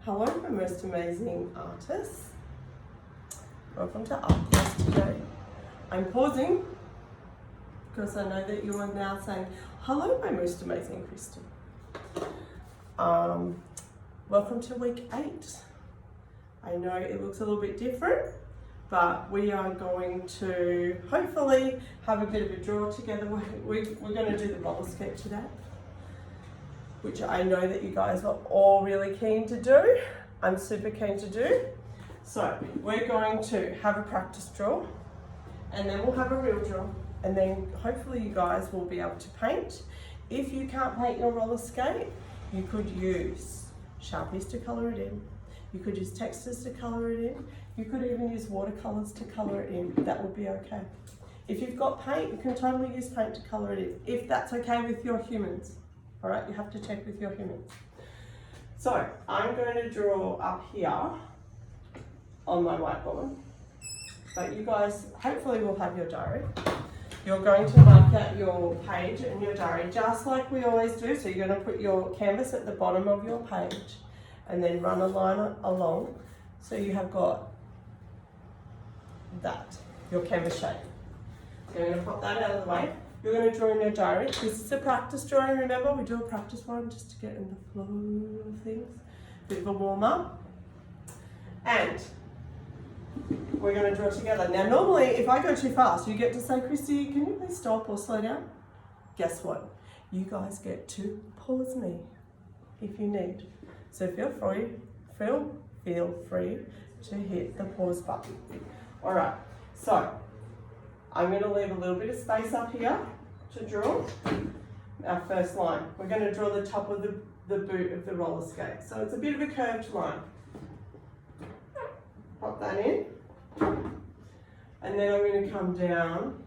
Hello, my most amazing artists. Welcome to Art Class today. I'm pausing because I know that you are now saying, hello, my most amazing Kristie. Welcome to week 8. I know it looks a little bit different, but we are going to hopefully have a bit of a draw together. We're going to do the Rollerskate today, which I know that you guys are all really keen to do. I'm super keen to do. So we're going to have a practice draw, and then we'll have a real draw, and then hopefully you guys will be able to paint. If you can't paint your roller skate, you could use Sharpies to colour it in. You could use textures to colour it in. You could even use watercolours to colour it in. That would be okay. If you've got paint, you can totally use paint to colour it in, if that's okay with your humans. All right, you have to check with your humans. So I'm going to draw up here on my whiteboard, but you guys hopefully will have your diary. You're going to mark out your page and your diary just like we always do. So you're going to put your canvas at the bottom of your page and then run a line along. So you have got that, your canvas shape. So you're going to pop that out of the way. You're going to draw in your diary. This is a practice drawing, remember? We do a practice one just to get in the flow of things. Bit of a warm up. And we're going to draw together. Now, normally, if I go too fast, you get to say, Kristie, can you please stop or slow down? Guess what? You guys get to pause me if you need. So feel free to hit the pause button. All right, so I'm going to leave a little bit of space up here to draw our first line. We're going to draw the top of the boot of the roller skate. So it's a bit of a curved line. Pop that in. And then I'm going to come down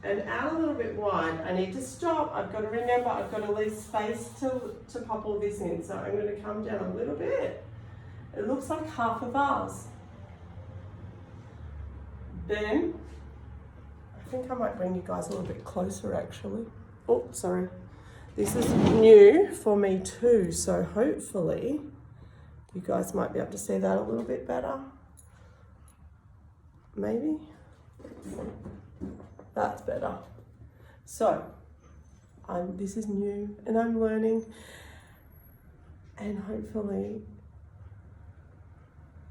and out a little bit wide. I need to stop. I've got to remember I've got to leave space to pop all this in. So I'm going to come down a little bit. It looks like half a vase. Then I think I might bring you guys a little bit closer actually. Oh, sorry. This is new for me too, so hopefully you guys might be able to see that a little bit better. Maybe. That's better. So, this is new and I'm learning, and hopefully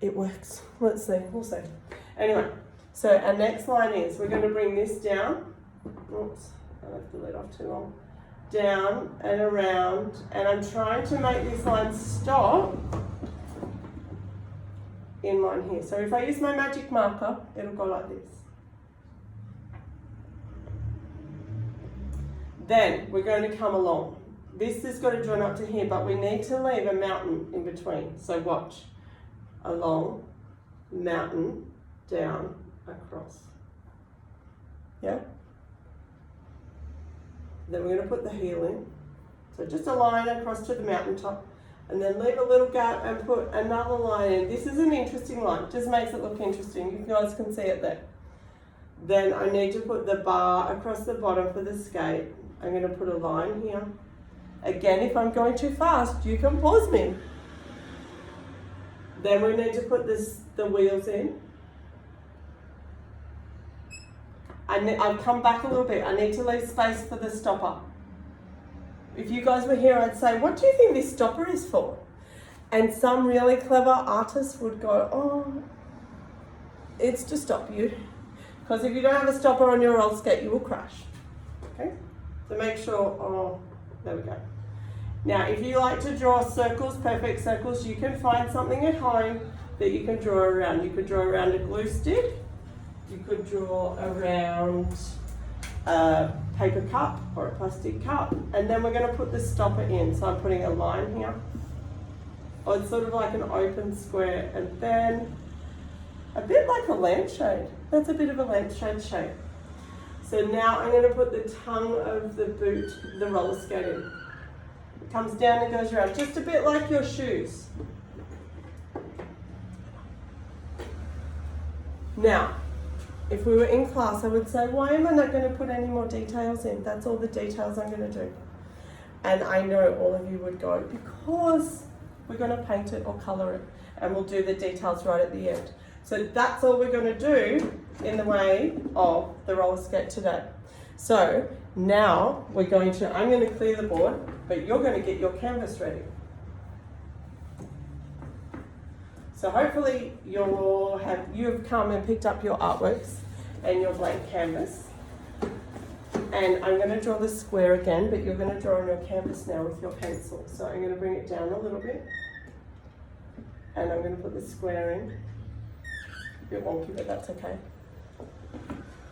it works. Let's see, we'll see. Anyway. So our next line is, we're going to bring this down. Oops, I left the lid off too long. Down and around, and I'm trying to make this line stop in line here. So if I use my magic marker, it'll go like this. Then we're going to come along. This has got to join up to here, but we need to leave a mountain in between. So watch. Along, mountain, down, across. Yeah? Then we're going to put the heel in. So just a line across to the mountaintop, and then leave a little gap and put another line in. This is an interesting line, just makes it look interesting. You guys can see it there. Then I need to put the bar across the bottom for the skate. I'm going to put a line here. Again, if I'm going too fast, you can pause me. Then we need to put the wheels in. I've come back a little bit. I need to leave space for the stopper. If you guys were here, I'd say, what do you think this stopper is for? And some really clever artists would go, oh, it's to stop you. Because if you don't have a stopper on your roller skate, you will crash. Okay? So make sure, oh, there we go. Now, if you like to draw circles, perfect circles, you can find something at home that you can draw around. You could draw around a glue stick. You could draw around a paper cup or a plastic cup, and then we're going to put the stopper in. So I'm putting a line here. Oh, it's sort of like an open square, and then a bit like a lampshade. That's a bit of a lampshade shape. So now I'm going to put the tongue of the boot, the roller skate in. It comes down and goes around, just a bit like your shoes. Now, if we were in class, I would say, why am I not going to put any more details in? That's all the details I'm going to do. And I know all of you would go, because we're going to paint it or colour it, and we'll do the details right at the end. So that's all we're going to do in the way of the roller skate today. So now I'm going to clear the board, but you're going to get your canvas ready. So hopefully you've come and picked up your artworks and your blank canvas. And I'm going to draw the square again, but you're going to draw on your canvas now with your pencil. So I'm going to bring it down a little bit. And I'm going to put the square in. A bit wonky, but that's okay.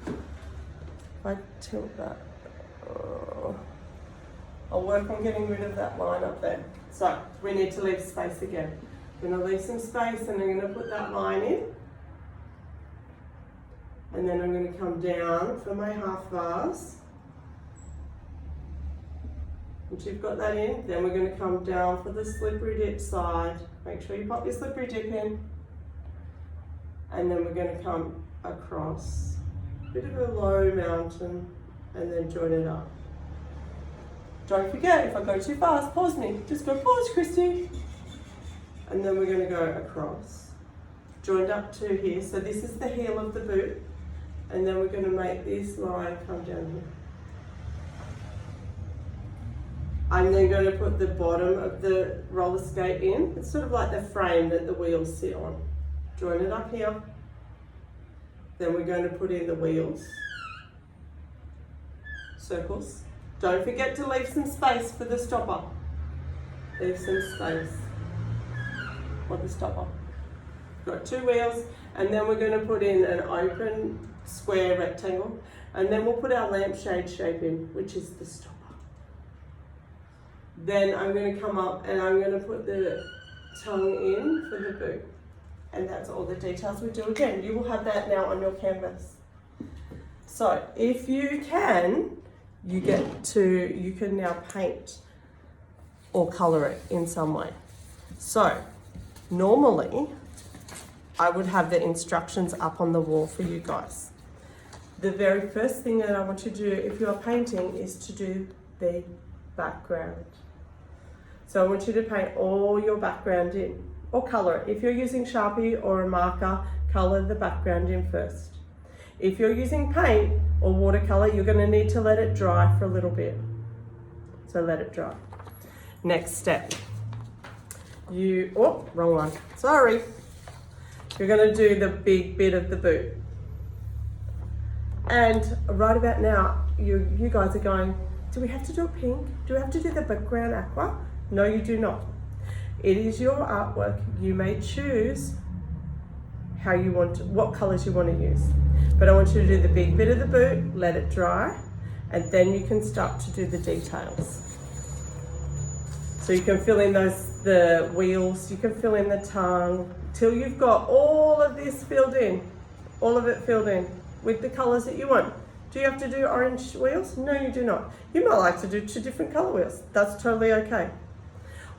If I tilt that, I'll work on getting rid of that line up there. So we need to leave space again. I'm going to leave some space and I'm going to put that line in. And then I'm going to come down for my half vase. Once you've got that in, then we're going to come down for the slippery dip side. Make sure you pop your slippery dip in. And then we're going to come across, a bit of a low mountain, and then join it up. Don't forget, if I go too fast, pause me. Just go pause, Kristie. And then we're going to go across, joined up to here. So this is the heel of the boot. And then we're going to make this line come down here. I'm then going to put the bottom of the roller skate in. It's sort of like the frame that the wheels sit on. Join it up here. Then we're going to put in the wheels. Circles. Don't forget to leave some space for the stopper. Leave some space for the stopper. Got two wheels, and then we're going to put in an open square rectangle, and then we'll put our lampshade shape in, which is the stopper. Then I'm going to come up and I'm going to put the tongue in for the boot. And that's all the details we do again. You will have that now on your canvas. So if you can, you can now paint or colour it in some way. So normally I would have the instructions up on the wall for you guys. The very first thing that I want you to do if you are painting is to do the background. So I want you to paint all your background in, or colour it. If you're using Sharpie or a marker, colour the background in first. If you're using paint or watercolour, you're going to need to let it dry for a little bit. So let it dry. Next step. Wrong one. Sorry. You're going to do the big bit of the boot. And right about now, you guys are going, do we have to do it pink? Do we have to do the background aqua? No, you do not. It is your artwork. You may choose what colours you want to use. But I want you to do the big bit of the boot, let it dry, and then you can start to do the details. So you can fill in the wheels, you can fill in the tongue, till you've got all of this filled in, all of it filled in with the colours that you want. Do you have to do orange wheels? No, you do not. You might like to do 2 different colour wheels. That's totally okay.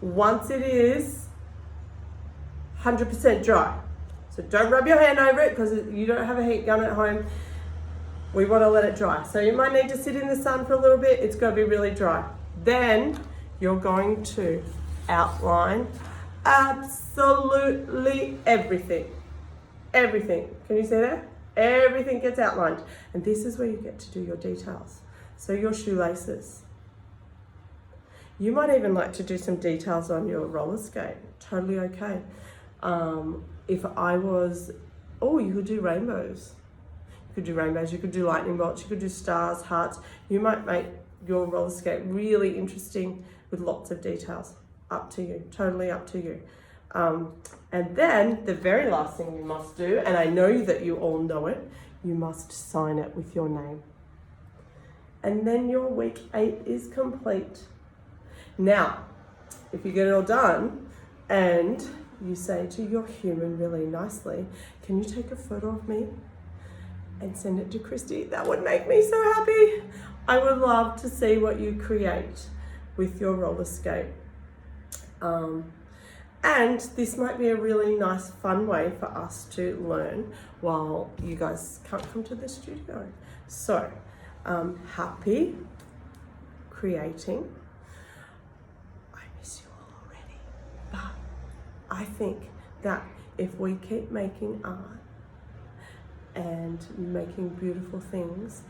Once it is 100% dry, so don't rub your hand over it because you don't have a heat gun at home. We want to let it dry. So you might need to sit in the sun for a little bit. It's got to be really dry. Then you're going to outline absolutely everything. Everything. Can you see that? Everything gets outlined. And this is where you get to do your details. So your shoelaces. You might even like to do some details on your roller skate. Totally okay. If I was, you could do rainbows. You could do rainbows, you could do lightning bolts, you could do stars, hearts. You might make your roller skate really interesting with lots of details. Up to you, totally up to you. And then the very last thing you must do, and I know that you all know it, you must sign it with your name. And then your week 8 is complete. Now, if you get it all done and you say to your human really nicely, can you take a photo of me and send it to Kristie? That would make me so happy. I would love to see what you create with your roller skate. And this might be a really nice, fun way for us to learn while you guys can't come to the studio. So, happy creating. I miss you all already, but I think that if we keep making art and making beautiful things,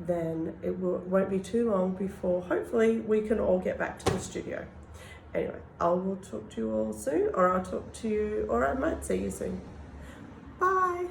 then won't be too long before hopefully we can all get back to the studio. Anyway, I will talk to you all soon, or I'll talk to you, or I might see you soon. Bye.